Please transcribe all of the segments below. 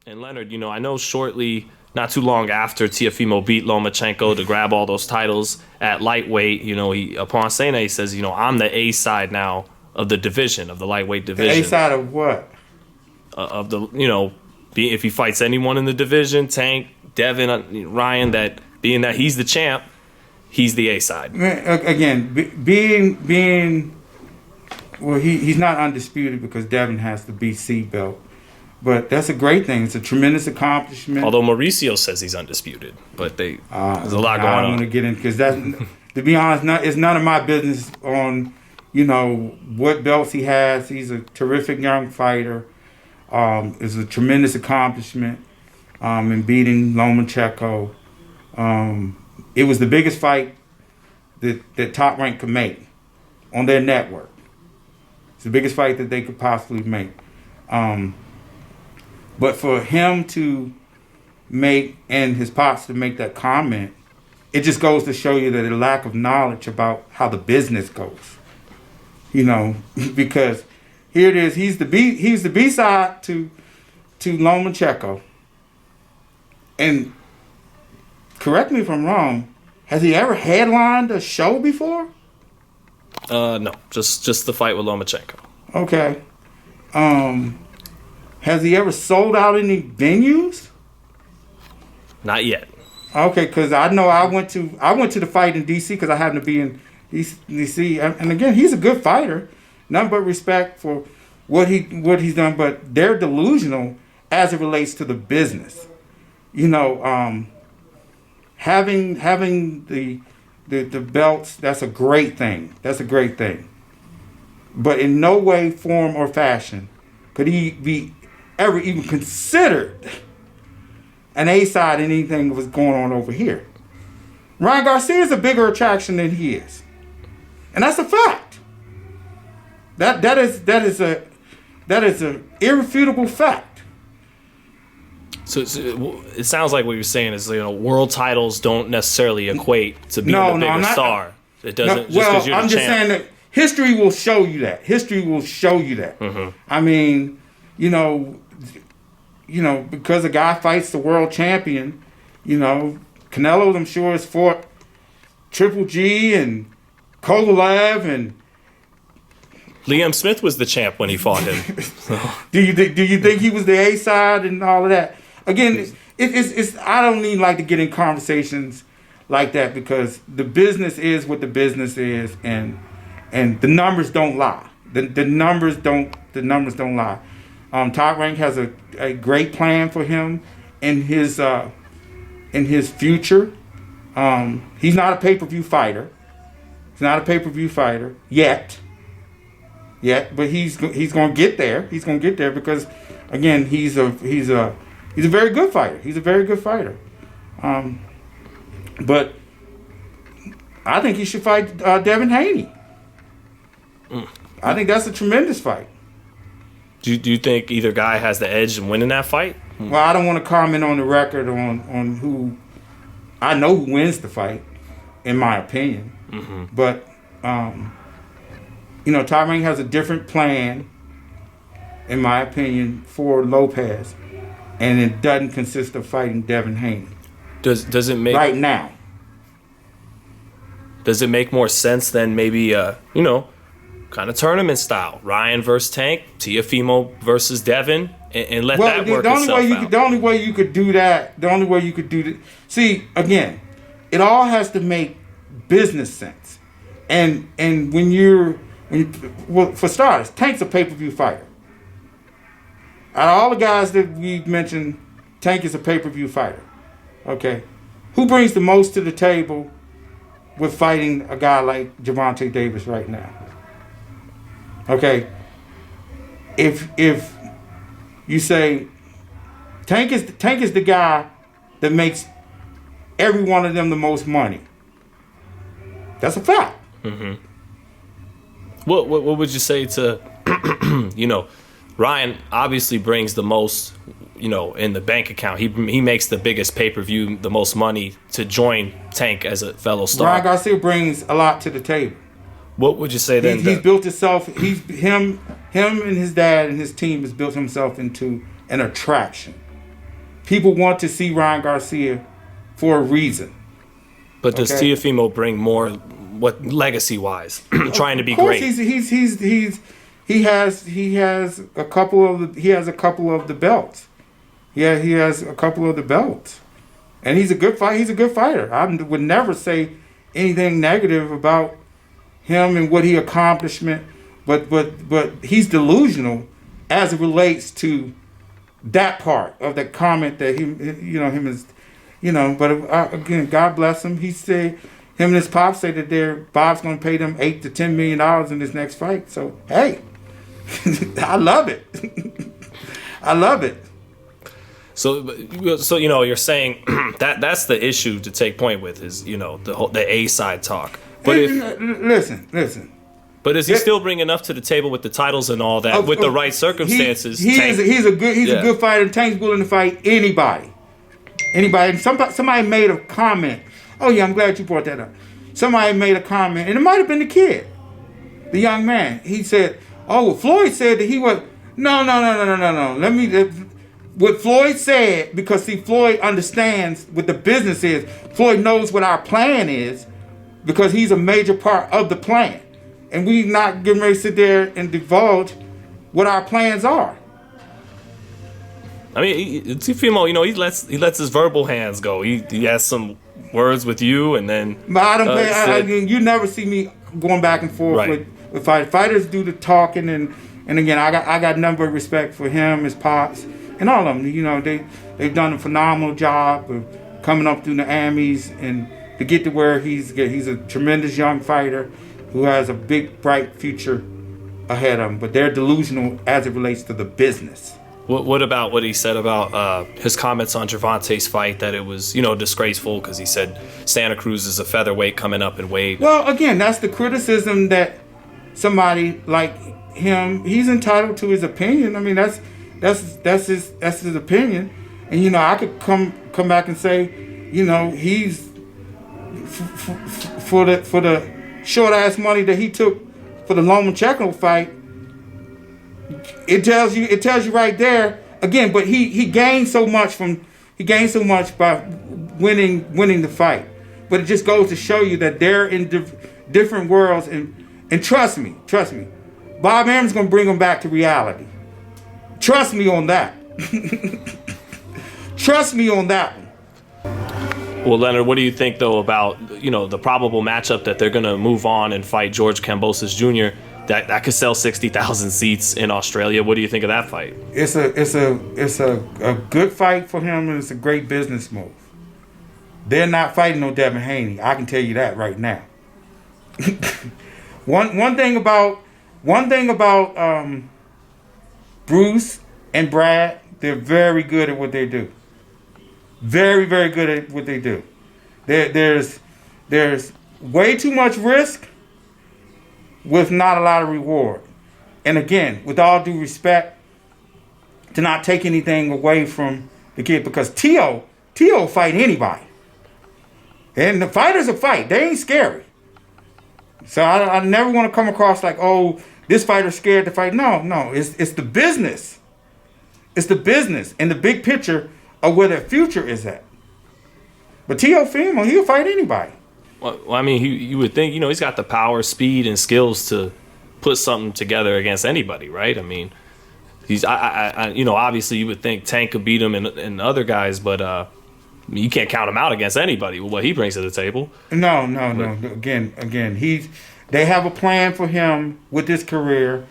And Leonard, I know shortly, not too long after Teofimo beat Lomachenko to grab all those titles at lightweight, he upon saying that, he says, I'm the A side now of the division, of the lightweight division. The A side of what? Of the, if he fights anyone in the division, Tank, Devin, Ryan, that being that he's the champ, he's the A side. Again, he's not undisputed because Devin has the BC belt. But that's a great thing. It's a tremendous accomplishment. Although Mauricio says he's undisputed, but there's a lot going on. I don't want to get in because that, to be honest, it's none of my business on, what belts he has. He's a terrific young fighter. It's a tremendous accomplishment in beating Lomachenko. It was the biggest fight that Top Rank could make on their network. It's the biggest fight that they could possibly make. But for him to make, and his pops to make that comment, it just goes to show you that the lack of knowledge about how the business goes. Because here it is, he's the B side to Lomachenko. And correct me if I'm wrong, has he ever headlined a show before? No, just the fight with Lomachenko. Okay. Has he ever sold out any venues? Not yet. Okay, because I know I went to the fight in DC because I happened to be in DC, and again, he's a good fighter. Nothing but respect for what he's done, but they're delusional as it relates to the business. Having the belts, that's a great thing. That's a great thing. But in no way, form, or fashion could he be ever even considered an A-side in anything that was going on over here. Ryan Garcia is a bigger attraction than he is. And that's a fact. That is a irrefutable fact. So it sounds like what you're saying is, world titles don't necessarily equate to being a bigger star. It doesn't. I'm just saying that history will show you that. History will show you that. Mm-hmm. I mean, because a guy fights the world champion, Canelo, I'm sure, has fought Triple G and Kovalev and Liam Smith was the champ when he fought him. Do you think he was the A side and all of that? Again, it's I don't need like to get in conversations like that because the business is what the business is, and the numbers don't lie. The numbers don't lie. Top Rank has a great plan for him in his future. He's not a pay-per-view fighter. He's not a pay-per-view fighter yet, but he's going to get there. He's going to get there because, again, he's a very good fighter. He's a very good fighter. But I think he should fight Devin Haney. I think that's a tremendous fight. Do you think either guy has the edge in winning that fight? Well, I don't want to comment on the record on who. I know who wins the fight, in my opinion. Mm-hmm. But Top Rank has a different plan, in my opinion, for Lopez, and it doesn't consist of fighting Devin Haney. Does it make right now? Does it make more sense than maybe kind of tournament style, Ryan versus Tank, Teofimo versus Devin, and let that work itself out? The only way you could do that. See, again, it all has to make business sense, and for starters, Tank's a pay-per-view fighter. Out of all the guys that we mentioned, Tank is a pay-per-view fighter. Okay, who brings the most to the table with fighting a guy like Gervonta Davis right now? Okay, if you say Tank is the guy that makes every one of them the most money, that's a fact. Mm-hmm. What would you say to Ryan obviously brings the most in the bank account. He makes the biggest pay-per-view, the most money to join Tank as a fellow star. Ryan Garcia brings a lot to the table. What would you say then? He's built himself. Him and his dad and his team has built himself into an attraction. people want to see Ryan Garcia for a reason. But does Teofimo bring more, what legacy wise, trying to be great? He has a couple of the belts. Yeah, he has a couple of the belts, and he's a good fight. He's a good fighter. I would never say anything negative about him and what he accomplished. But he's delusional as it relates to that part of the comment that him is. But again, God bless him. He said, him and his pop say that Bob's going to pay them $8 to $10 million in this next fight. So, hey, I love it. I love it. So you're saying that's the issue to take point with is, the A side talk. But listen. But is he still bringing enough to the table with the titles and all that, with the right circumstances? He's a good fighter. Tank's willing to fight anybody. Anybody. Somebody made a comment. Oh yeah, I'm glad you brought that up. Somebody made a comment, and it might have been the kid, the young man. He said, "Oh, well, Floyd said that he was." No. What Floyd said, because see, Floyd understands what the business is. Floyd knows what our plan is, because he's a major part of the plan, and we not getting ready to sit there and divulge what our plans are. I mean, Teofimo, he lets his verbal hands go. He has some words with you, and then. But I don't play. You never see me going back and forth with fighters. Fighters do the talking, and again, I got number of respect for him, his pops, and all of them. They've done a phenomenal job of coming up through the Amis and to get to where he's a tremendous young fighter who has a big bright future ahead of him. But they're delusional as it relates to the business. What about what he said about his comments on Gervonta's fight, that it was, disgraceful because he said Santa Cruz is a featherweight coming up in weight? Well, again, that's the criticism that somebody like him, he's entitled to his opinion. I mean, that's his opinion, and I could come back and say, he's for the short ass money that he took for the Lomachenko fight. It tells you right there again. But he gained so much by winning the fight. But it just goes to show you that they're in different worlds. And trust me, Bob Arum's gonna bring them back to reality. Trust me on that. Trust me on that one. Well, Leonard, what do you think though about the probable matchup that they're gonna move on and fight George Kambosos Jr. That could sell 60,000 seats in Australia? What do you think of that fight? It's a good fight for him, and it's a great business move. They're not fighting no Devin Haney. I can tell you that right now. One thing about Bruce and Brad, they're very good at what they do. Very, very good at what they do. There's way too much risk with not a lot of reward. And again, with all due respect, to not take anything away from the kid, because Teo fight anybody. And the fighters will fight. They ain't scary. So I never want to come across like, oh, this fighter's scared to fight. No, it's the business. It's the business and the big picture of where their future is at. But Teofimo, he'll fight anybody. Well, I mean, you would think, he's got the power, speed, and skills to put something together against anybody, right? I mean, he's, obviously you would think Tank could beat him and other guys, but you can't count him out against anybody with what he brings to the table. No. Again, they have a plan for him with his career,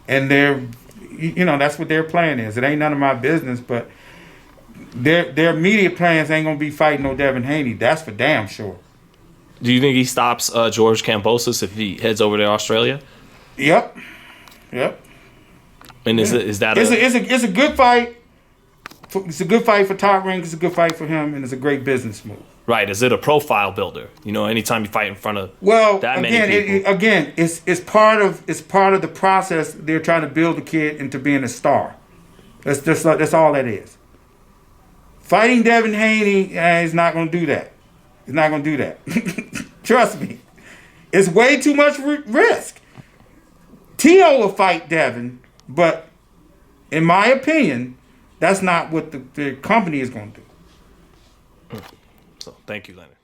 and that's what their plan is. It ain't none of my business, but their immediate plans ain't gonna be fighting no Devin Haney. That's for damn sure. Do you think he stops George Kambosos if he heads over to Australia? Yep. And is that it's a good fight. It's a good fight for Top Rank. It's a good fight for him, and it's a great business move. Right. Is it a profile builder? Anytime you fight in front of that many people. It's part of the process. They're trying to build the kid into being a star. That's all that is. Fighting Devin Haney is not going to do that. It's not going to do that. Trust me. It's way too much risk. Teo will fight Devin, but in my opinion, That's not what the company is going to do. So thank you, Leonard.